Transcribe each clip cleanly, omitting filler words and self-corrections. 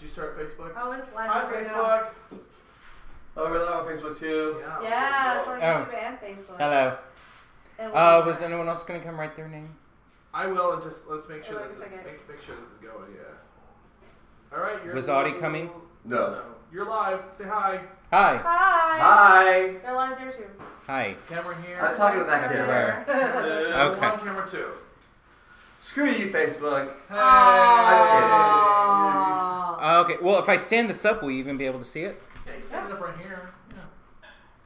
Did you start Facebook? Oh, it's live Hi, right Facebook. now. Oh, we're live on Facebook too. Yeah, it's on YouTube and Facebook. Hello. And Was anyone else going to come write their name? I will, and just let's make sure Wait this is a second. make sure this is going. Yeah. All right. You're Was Audie coming? No. You're live. Say hi. Hi. Hi. Hi. They're live there too. Hi. Camera here. I'm talking to that camera. Okay. One, camera two. Screw you, Facebook. Hey. Aww. Okay, well, if I stand this up, will you even be able to see it? Yeah, you stand it up right here. Yeah.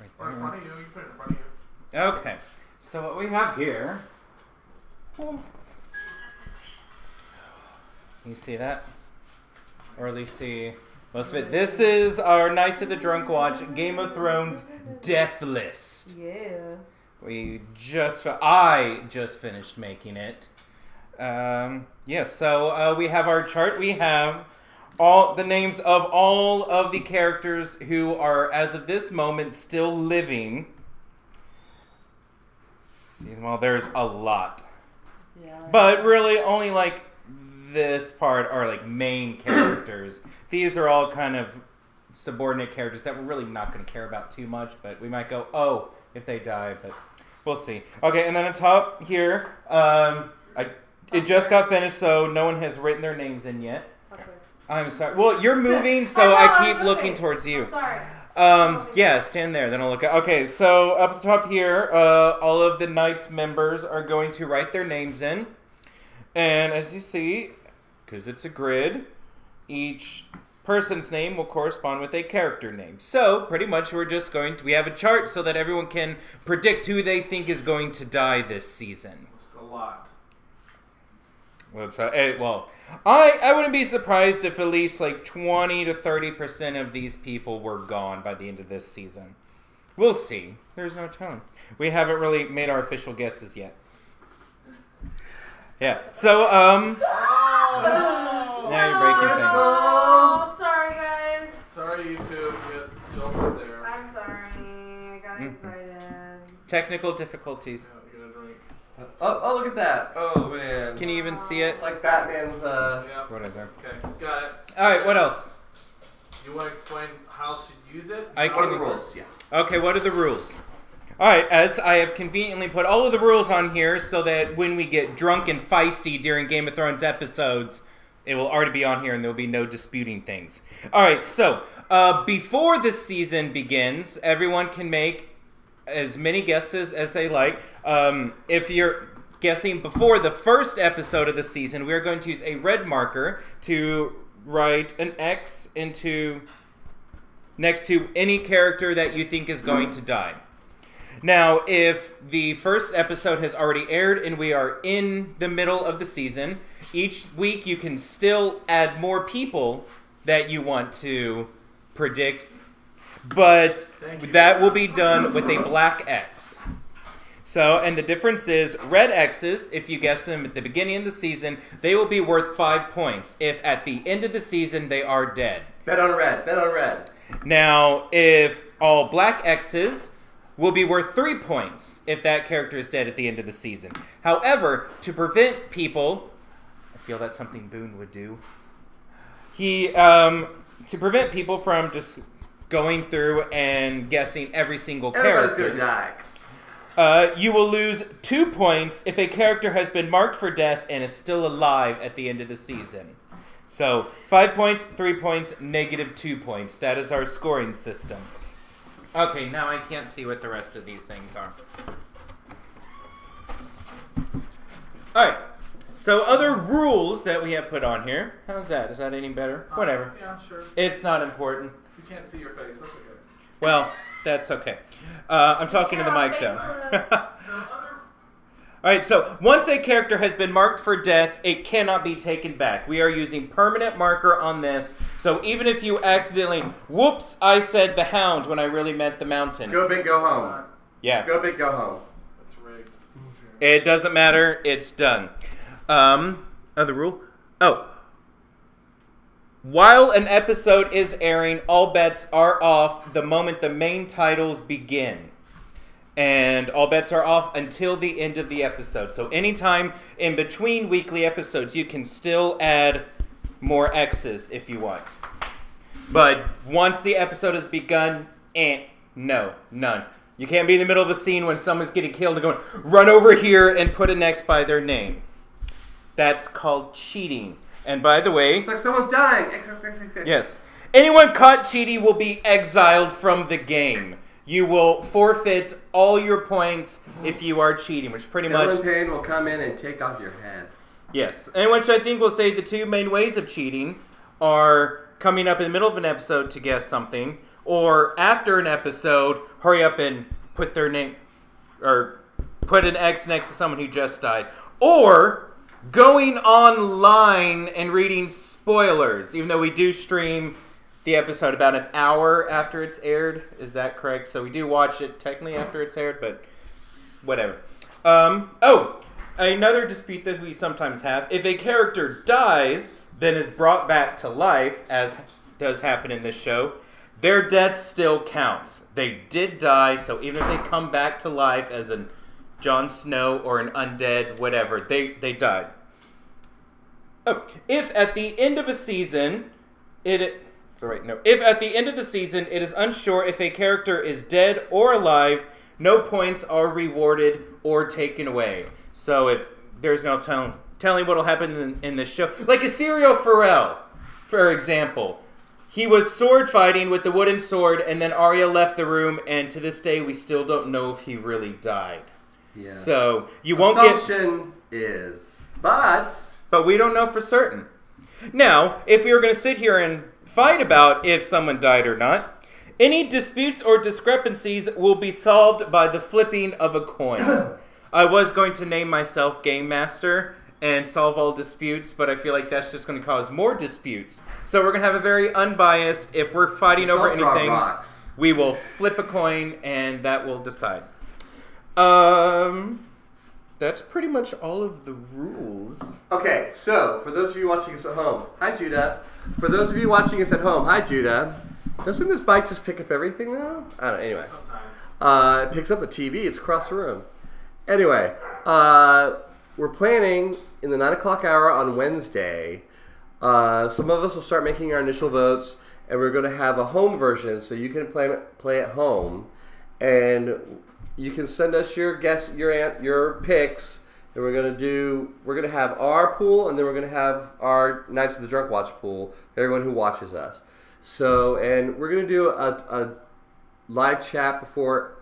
Right Or in there. front of you. You can put it in front of you. Okay. So what we have here... You see that? Or at least see most of it. This is our Knights of the Drunk Watch Game of Thrones Death List. Yeah. I just finished making it. So we have our chart. We have all the names of all of the characters who are, as of this moment, still living. See, well, there's a lot. Yeah. But really, only like this part are like main characters. These are all kind of subordinate characters that we're really not going to care about too much, but we might go, oh, if they die, but we'll see. Okay, and then on top here, it just got finished, so no one has written their names in yet. I'm sorry. Well, you're moving, so I keep looking towards you. I'm sorry. Yeah, stand there, then I'll look at... Okay, so up at the top here, all of the Knights members are going to write their names in. And as you see, because it's a grid, each person's name will correspond with a character name. So, pretty much we're just going to... We have a chart so that everyone can predict who they think is going to die this season. It's a lot. Well, I wouldn't be surprised if at least like 20 to 30% of these people were gone by the end of this season. We'll see. There's no telling. We haven't really made our official guesses yet. Yeah. So, now you're breaking things. Oh, I'm sorry, guys. Sorry, you two. You all sit there. I'm sorry. I got excited. Technical difficulties. Yeah, you gotta drink. Oh, look at that. Oh, man. Can you even see it? Like Batman's, Yeah. Whatever. Okay, got it. Alright, what else? You want to explain how to use it? I what are the can... rules? Yeah. Okay, what are the rules? Alright, as I have conveniently put all of the rules on here so that when we get drunk and feisty during Game of Thrones episodes, it will already be on here and there will be no disputing things. Alright, so, before the season begins, everyone can make as many guesses as they like. If you're guessing before the first episode of the season, we are going to use a red marker to write an X next to any character that you think is going to die. Now, if the first episode has already aired and we are in the middle of the season, each week you can still add more people that you want to predict, but that will be done with a black X. So, and the difference is red X's, if you guess them at the beginning of the season, they will be worth 5 points. If at the end of the season they are dead. Bet on red. Bet on red. Now, if all black X's will be worth 3 points if that character is dead at the end of the season. However, to prevent people, I feel that's something Boone would do. To prevent people from just going through and guessing every single Everybody's character. gonna die. You will lose 2 points if a character has been marked for death and is still alive at the end of the season. So, 5 points, 3 points, negative 2 points. That is our scoring system. Okay, now I can't see what the rest of these things are. Alright, so other rules that we have put on here. How's that? Is that any better? Whatever. Yeah, sure. It's not important. You can't see your face, but it's okay. Well, that's okay. I'm talking to the mic, though. Alright, so once a character has been marked for death, it cannot be taken back. We are using permanent marker on this, so even if you accidentally, whoops, I said the hound when I really meant the mountain. Go big, go home. Yeah. Go big, go home. That's rigged. It doesn't matter, it's done. Other rule? Oh. While an episode is airing, all bets are off the moment the main titles begin. And all bets are off until the end of the episode. So anytime in between weekly episodes, you can still add more X's if you want. But once the episode has begun, no, none. You can't be in the middle of a scene when someone's getting killed and going, run over here and put an X by their name. That's called cheating. And by the way... Looks like someone's dying. Yes. Anyone caught cheating will be exiled from the game. You will forfeit all your points if you are cheating, which pretty much... Dylan Payne will come in and take off your head. Yes. And which I think will say the two main ways of cheating are coming up in the middle of an episode to guess something, or after an episode, hurry up and put their name, or put an X next to someone who just died. Or going online and reading spoilers, even though we do stream the episode about an hour after it's aired. Is that correct? So we do watch it technically after it's aired, but whatever. Another dispute that we sometimes have. If a character dies, then is brought back to life, as does happen in this show, their death still counts. They did die, so even if they come back to life as a Jon Snow or an undead, whatever, they died. Oh, if at the end of a season, if at the end of the season it is unsure if a character is dead or alive, no points are rewarded or taken away. So if there's no telling what will happen in this show, like Assyrio Pharrell, for example, he was sword fighting with the wooden sword, and then Arya left the room, and to this day we still don't know if he really died. Yeah. So you won't get. Assumption is, but we don't know for certain. Now, if we were going to sit here and fight about if someone died or not, any disputes or discrepancies will be solved by the flipping of a coin. I was going to name myself Game Master and solve all disputes, but I feel like that's just going to cause more disputes. So we're going to have a very unbiased, if we're fighting over anything, we will flip a coin and that will decide. That's pretty much all of the rules. Okay, so for those of you watching us at home, hi Judah. For those of you watching us at home, hi Judah. Doesn't this bike just pick up everything though? I don't know, anyway. Sometimes. It picks up the TV, it's across the room. Anyway, we're planning in the 9 o'clock hour on Wednesday. Some of us will start making our initial votes, and we're going to have a home version so you can play at home. And you can send us your picks, and we're gonna have our pool, and then we're gonna have our Nights of the Drunk Watch pool. Everyone who watches us. So, and we're gonna do a live chat before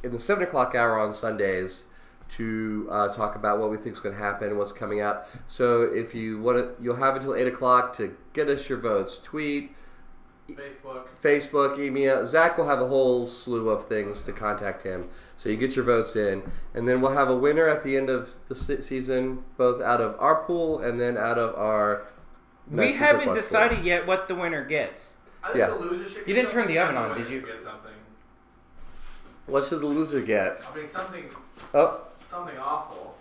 in the 7 o'clock hour on Sundays to talk about what we think is going to happen and what's coming up. So, if you want to, you'll have until 8 o'clock to get us your votes. Tweet. Facebook, email. Zach will have a whole slew of things to contact him, so you get your votes in, and then we'll have a winner at the end of the season, both out of our pool and then out of our. We haven't decided yet what the winner gets. I think the loser should get You didn't turn the oven something, on, did you? Get something. What should the loser get? I mean, something awful.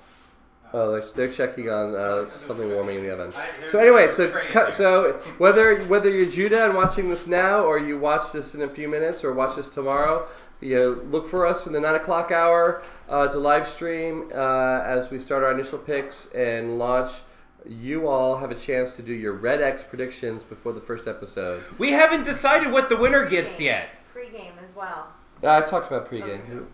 Oh, they're checking on something warming in the oven. So anyway, so whether you're Judah and watching this now, or you watch this in a few minutes, or watch this tomorrow, look for us in the 9 o'clock hour to live stream as we start our initial picks and launch. You all have a chance to do your Red X predictions before the first episode. We haven't decided what the winner gets yet. Pre-game as well. I talked about pregame.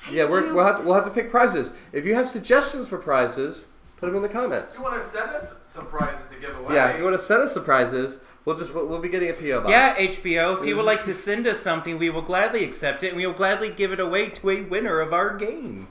Yeah, we'll have to pick prizes. If you have suggestions for prizes, put them in the comments. If you want to send us some prizes to give away. Yeah, if you want to send us some prizes, we'll be getting a PO box. Yeah, HBO. If you would like to send us something, we will gladly accept it, and we will gladly give it away to a winner of our game.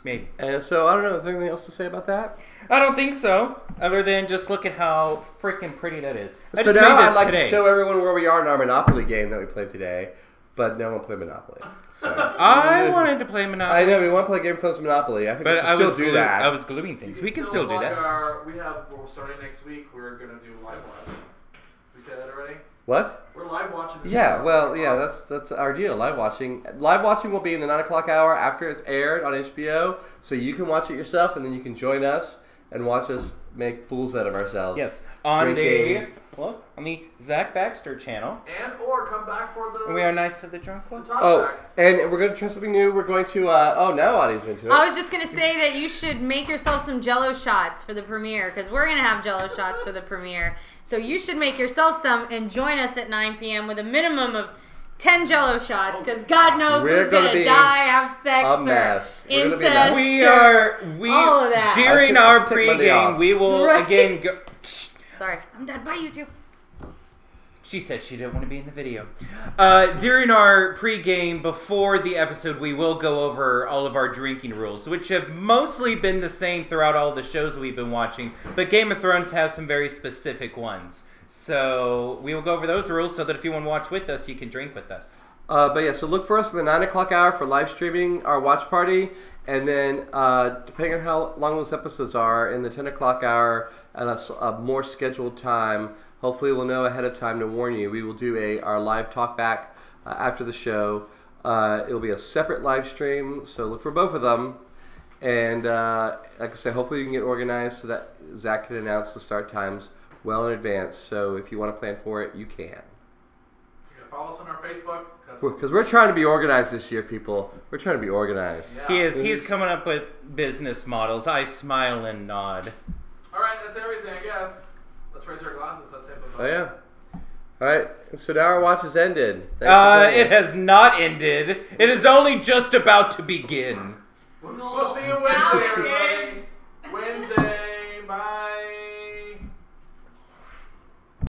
Maybe. And so I don't know. Is there anything else to say about that? I don't think so. Other than just look at how freaking pretty that is. So now I'd like to show everyone where we are in our Monopoly game that we played today. But no one played Monopoly. So. I wanted to play Monopoly. I know, we want to play Game of Thrones Monopoly. I think we should still do that. I was gluing things. We can still do that. We're starting next week. We're going to do live watching. We say that already? What? We're live watching. Yeah, well, yeah, that's our deal. Live watching. Live watching will be in the 9 o'clock hour after it's aired on HBO. So you can watch it yourself, and then you can join us and watch us make fools out of ourselves. Yes. On the Zach Baxter channel. And or come back for the. And we are Knights of the Drunk One. Oh, and we're going to try something new. We're going to. Now Audie's into it. I was just gonna say that you should make yourself some Jello shots for the premiere because we're gonna have Jello shots for the premiere. So you should make yourself some and join us at 9 p.m. with a minimum of 10 Jello shots because God knows who's gonna die, have sex, a mess. or incest. We all of that. During our pregame. We will again go. Sorry, I'm done. Bye, you two. She said she didn't want to be in the video. During our pregame, before the episode, we will go over all of our drinking rules, which have mostly been the same throughout all the shows we've been watching, but Game of Thrones has some very specific ones. So we will go over those rules so that if you want to watch with us, you can drink with us. But yeah, so look for us in the 9 o'clock hour for live streaming our watch party, and then depending on how long those episodes are, in the 10 o'clock hour at a more scheduled time. Hopefully we'll know ahead of time to warn you. We will do our live talk back after the show. It'll be a separate live stream, so look for both of them. And like I said, hopefully you can get organized so that Zach can announce the start times well in advance. So if you want to plan for it, you can. So you can follow us on our Facebook. Because we're trying to be organized this year, people. We're trying to be organized. Yeah. He's coming up with business models. I smile and nod. All right, that's everything, I guess. Let's raise our glasses. That's it. Oh, yeah. All right. So now our watch has ended. It has not ended. It is only just about to begin. We'll see you Wednesday, everybody.